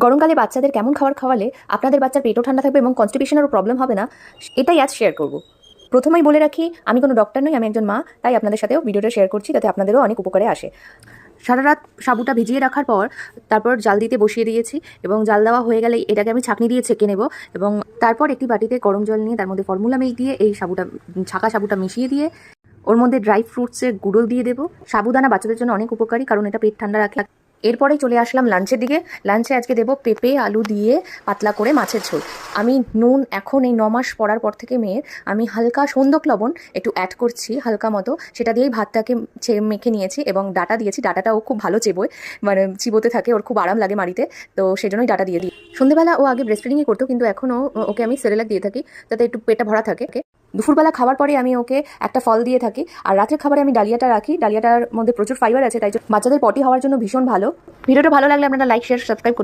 গরমকালে বাচ্চাদের কেমন খাবার খাওয়ালে আপনাদের বাচ্চার পেটও ঠান্ডা থাকবে এবং কনস্টিপেশনেরও প্রবলেম হবে না, এটাই আজ শেয়ার করব। প্রথমেই বলে রাখি, আমি কোনো ডক্টর নই, আমি একজন মা, তাই আপনাদের সাথেও ভিডিওটা শেয়ার করছি যাতে আপনাদেরও অনেক উপকারে আসে। সারা রাত সাবুটা ভিজিয়ে রাখার পর তারপর জাল দিতে বসিয়ে দিয়েছি এবং জাল দেওয়া হয়ে গেলে এটাকে আমি ছাঁকনি দিয়ে ছেঁকে নেব এবং তারপর একটি বাটিতে গরম জল নিয়ে তার মধ্যে ফর্মুলা মিল্ক দিয়ে এই ছাঁকা সাবুটা মিশিয়ে দিয়ে ওর মধ্যে ড্রাই ফ্রুটসের গুঁড়ো দিয়ে দেবো। সাবুদানা বাচ্চাদের জন্য অনেক উপকারী, কারণ এটা পেট ঠান্ডা রাখে। এরপরেই চলে আসলাম লাঞ্চের দিকে। লাঞ্চে আজকে দেবো পেঁপে আলু দিয়ে পাতলা করে মাছের ঝোল। আমি নুন এখন এই 9 মাস পড়ার পর থেকে মেয়ের আমি হালকা সন্দক লবণ একটু অ্যাড করছি হালকা মতো, সেটা দিয়েই ভাতটাকে মেখে নিয়েছি এবং ডাটা দিয়েছি। ডাটাটাও খুব ভালো চেবোয়, মানে চিবোতে থাকে, ওর খুব আরাম লাগে মাড়িতে, তো সেজন্যই ডাটা দিয়ে দিই। সন্ধ্যেবেলা ও আগে ব্রেস্ট ফিডিংই করতো, কিন্তু এখনও ওকে আমি সেরেলাক দিয়ে থাকি যাতে একটু পেটটা ভরা থাকে। দুপুরবেলা খাবার পরে আমি ওকে একটা ফল দিয়ে থাকি, আর রাতের খাবারে আমি ডালিয়াটা রাখি। ডালিয়াটার মধ্যে প্রচুর ফাইবার আছে, তাই বাচ্চাদের পটি হওয়ার জন্য ভীষণ ভালো। ভিডিওটা ভালো লাগলে আপনারা লাইক, শেয়ার, সাবস্ক্রাইব